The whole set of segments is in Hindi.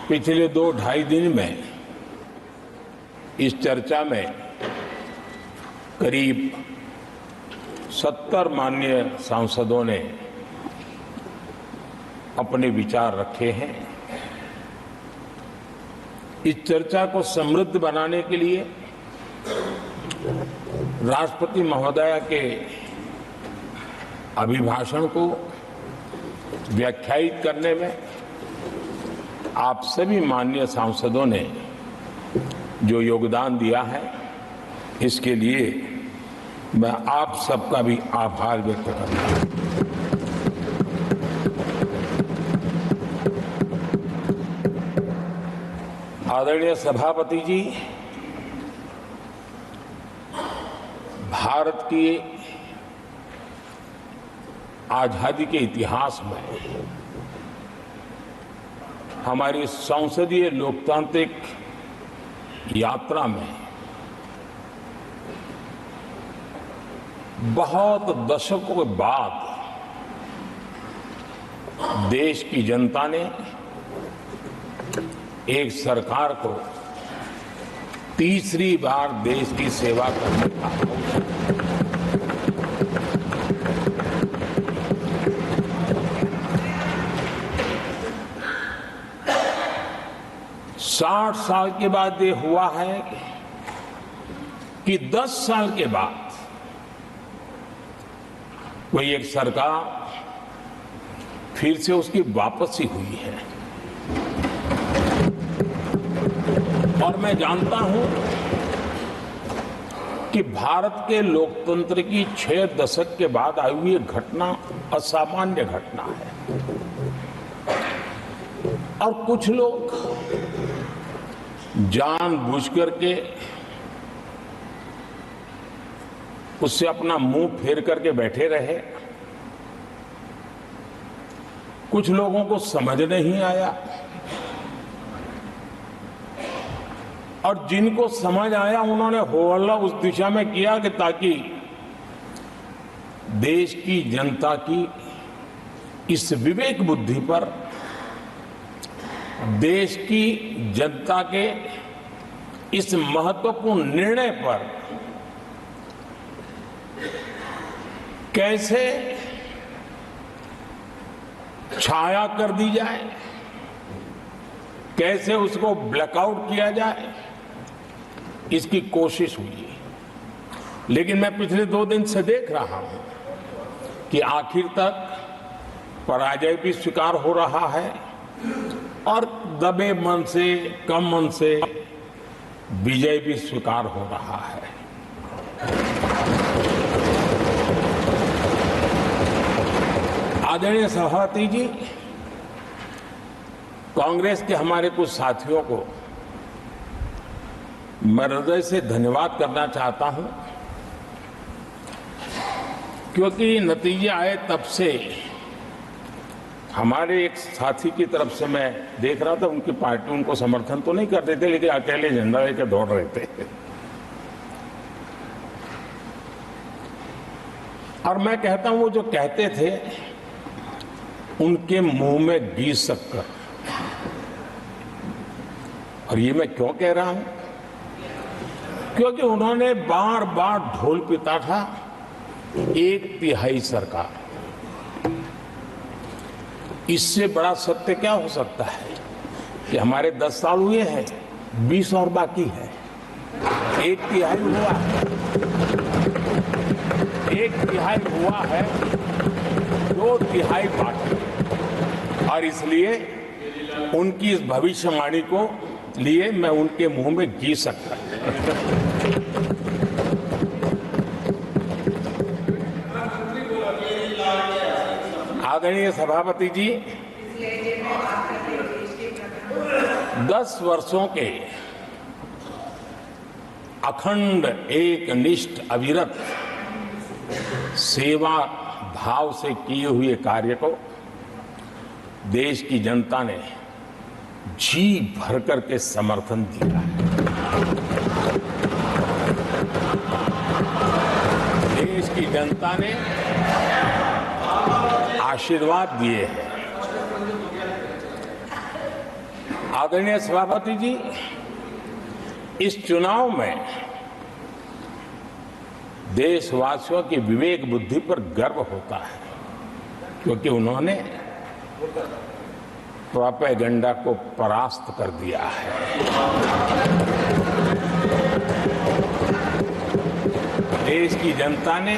पिछले 2-2.5 दिन में इस चर्चा में करीब 70 माननीय सांसदों ने अपने विचार रखे हैं। इस चर्चा को समृद्ध बनाने के लिए राष्ट्रपति महोदया के अभिभाषण को व्याख्यायित करने में आप सभी माननीय सांसदों ने जो योगदान दिया है, इसके लिए मैं आप सबका भी आभार व्यक्त करता हूं। आदरणीय सभापति जी, भारत की आजादी के इतिहास में हमारी संसदीय लोकतांत्रिक यात्रा में बहुत दशकों के बाद देश की जनता ने एक सरकार को तीसरी बार देश की सेवा करने का अवसर 60 साल के बाद ये हुआ है कि 10 साल के बाद कोई एक सरकार फिर से उसकी वापसी हुई है। और मैं जानता हूं कि भारत के लोकतंत्र की 6 दशक के बाद आई हुई घटना असामान्य घटना है। और कुछ लोग जानबूझ करके उससे अपना मुंह फेर करके बैठे रहे। कुछ लोगों को समझ नहीं आया और जिनको समझ आया उन्होंने हो हल्ला उस दिशा में किया कि ताकि देश की जनता की इस विवेक बुद्धि पर, देश की जनता के इस महत्वपूर्ण निर्णय पर कैसे छाया कर दी जाए, कैसे उसको ब्लैकआउट किया जाए, इसकी कोशिश हुई। लेकिन मैं पिछले 2 दिन से देख रहा हूं कि आखिर तक पराजय भी स्वीकार हो रहा है और दबे मन से, कम मन से विजय भी स्वीकार हो रहा है। आदरणीय सभापति जी, कांग्रेस के हमारे कुछ साथियों को मैं हृदय से धन्यवाद करना चाहता हूं, क्योंकि नतीजे आए तब से हमारे एक साथी की तरफ से मैं देख रहा था, उनकी पार्टी उनको समर्थन तो नहीं कर रहे थे, लेकिन अकेले झंडा लेकर दौड़ रहे थे। और मैं कहता हूं, वो जो कहते थे उनके मुंह में घी शक्कर। और ये मैं क्यों कह रहा हूं? क्योंकि उन्होंने बार बार ढोल पीटा था 1/3 सरकार। इससे बड़ा सत्य क्या हो सकता है कि हमारे 10 साल हुए हैं, 20 और बाकी है। 1/3 हुआ है, 1/3 हुआ है, 2/3 बाकी है। और इसलिए उनकी इस भविष्यवाणी को लिए मैं उनके मुंह में घी सकता। आदरणीय सभापति जी, 10 वर्षों के अखंड, एकनिष्ठ, अविरत सेवा भाव से किए हुए कार्य को देश की जनता ने जी भर करके समर्थन दिया है। देश की जनता ने आशीर्वाद दिए हैं। आदरणीय सभापति जी, इस चुनाव में देशवासियों की विवेक बुद्धि पर गर्व होता है, क्योंकि उन्होंने प्रोपेगेंडा को परास्त कर दिया है। देश की जनता ने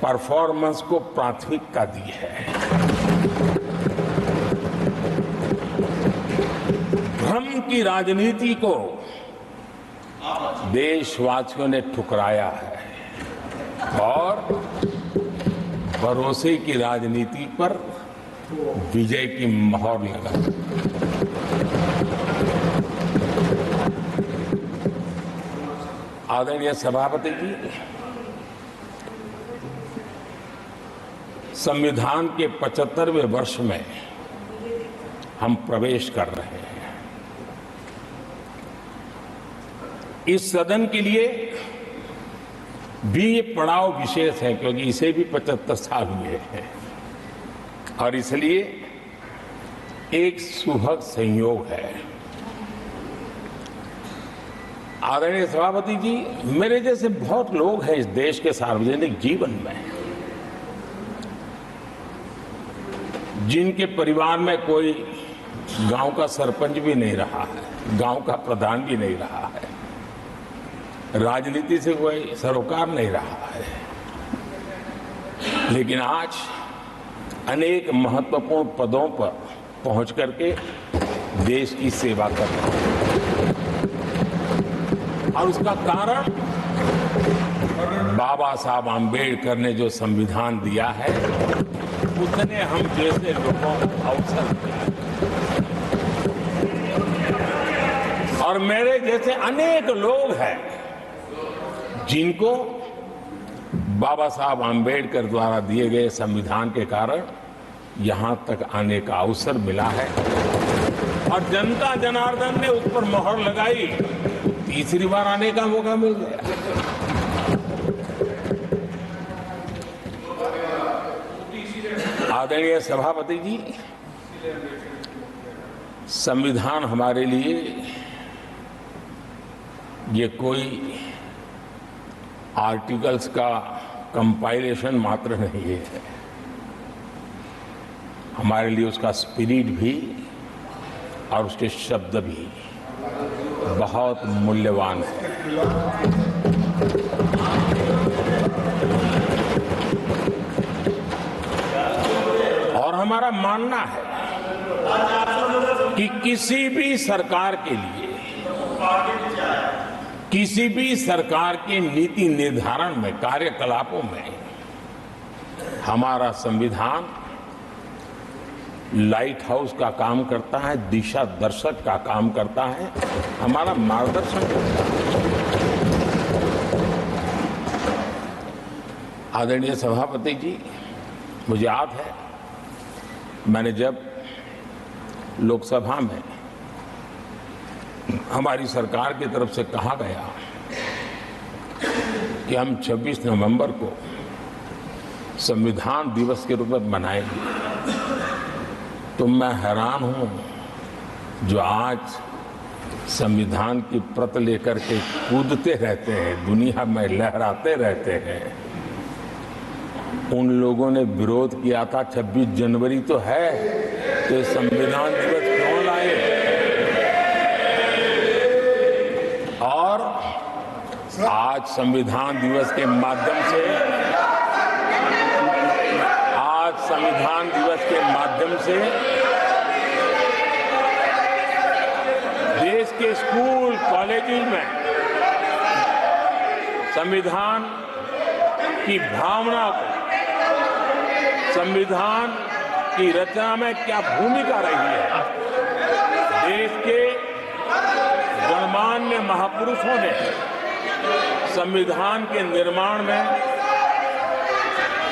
परफॉर्मेंस को प्राथमिकता दी है। भ्रम की राजनीति को देशवासियों ने ठुकराया है और भरोसे की राजनीति पर विजय की मोहर लगा। आदरणीय सभापति जी, संविधान के 75वें वर्ष में हम प्रवेश कर रहे हैं। इस सदन के लिए भी ये पड़ाव विशेष है, क्योंकि इसे भी 75 साल हुए हैं और इसलिए एक सुभग संयोग है। आदरणीय सभापति जी, मेरे जैसे बहुत लोग हैं इस देश के सार्वजनिक जीवन में, जिनके परिवार में कोई गांव का सरपंच भी नहीं रहा है, गांव का प्रधान भी नहीं रहा है, राजनीति से कोई सरोकार नहीं रहा है, लेकिन आज अनेक महत्वपूर्ण पदों पर पहुंच करके देश की सेवा कर रहे हैं। और उसका कारण बाबा साहब आम्बेडकर ने जो संविधान दिया है, उसने हम जैसे लोगों को अवसर दिया और मेरे जैसे अनेक लोग हैं जिनको बाबा साहब आम्बेडकर द्वारा दिए गए संविधान के कारण यहां तक आने का अवसर मिला है और जनता जनार्दन ने उस पर मोहर लगाई, तीसरी बार आने का मौका मिल गया। आदरणीय सभापति जी, संविधान हमारे लिए ये कोई आर्टिकल्स का कंपाइलेशन मात्र नहीं है, हमारे लिए उसका स्पिरिट भी और उसके शब्द भी बहुत मूल्यवान है। और हमारा मानना है कि किसी भी सरकार के लिए, किसी भी सरकार के नीति निर्धारण में, कार्यकलापों में हमारा संविधान लाइट हाउस का काम करता है, दिशा दर्शक का काम करता है, हमारा मार्गदर्शन करता है। आदरणीय सभापति जी, मुझे याद है मैंने जब लोकसभा में हमारी सरकार की तरफ से कहा गया कि हम 26 नवंबर को संविधान दिवस के रूप में मनाएंगे, तो मैं हैरान हूं जो आज संविधान की प्रत लेकर के कूदते रहते हैं, दुनिया में लहराते रहते हैं, उन लोगों ने विरोध किया था 26 जनवरी तो है, तो संविधान दिवस क्यों लाए। और आज संविधान दिवस के माध्यम से, संविधान दिवस के माध्यम से देश के स्कूल कॉलेजेस में संविधान की भावना को, संविधान की रचना में क्या भूमिका रही है, देश के गणमान्य महापुरुषों ने संविधान के निर्माण में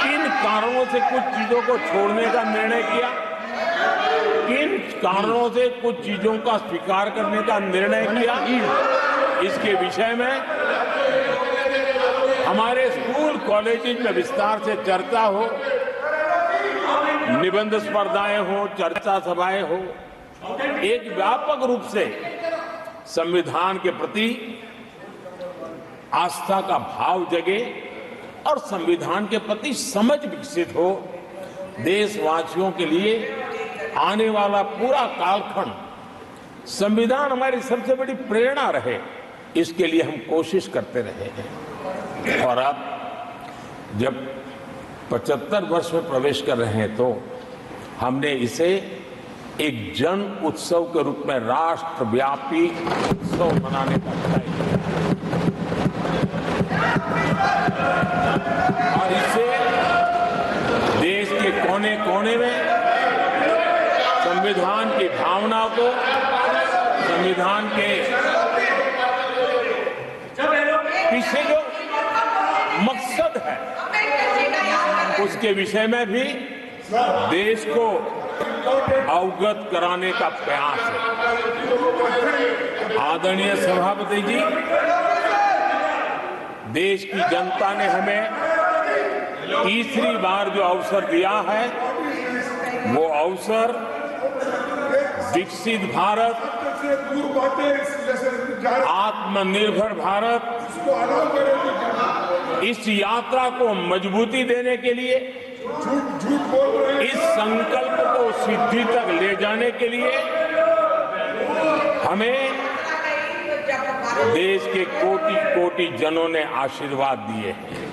किन कारणों से कुछ चीजों को छोड़ने का निर्णय किया, किन कारणों से कुछ चीजों का स्वीकार करने का निर्णय किया, इसके विषय में हमारे स्कूल कॉलेजेस में विस्तार से चर्चा हो, निबंध स्पर्धाएं हो, चर्चा सभाएं हो, एक व्यापक रूप से संविधान के प्रति आस्था का भाव जगे और संविधान के प्रति समझ विकसित हो। देशवासियों के लिए आने वाला पूरा कालखंड संविधान हमारी सबसे बड़ी प्रेरणा रहे, इसके लिए हम कोशिश करते रहे हैं। और अब जब 75 वर्ष में प्रवेश कर रहे हैं तो हमने इसे एक जन उत्सव के रूप में राष्ट्रव्यापी उत्सव मनाने का तय किया और इससे देश के कोने कोने में संविधान की भावना को, संविधान के पीछे जो मकसद है उसके विषय में भी देश को अवगत कराने का प्रयास है। आदरणीय सभापति जी, देश की जनता ने हमें तीसरी बार जो अवसर दिया है वो अवसर विकसित भारत, आत्मनिर्भर भारत, इस यात्रा को मजबूती देने के लिए, इस संकल्प को सिद्धि तक ले जाने के लिए हमें देश के कोटि कोटि जनों ने आशीर्वाद दिए हैं।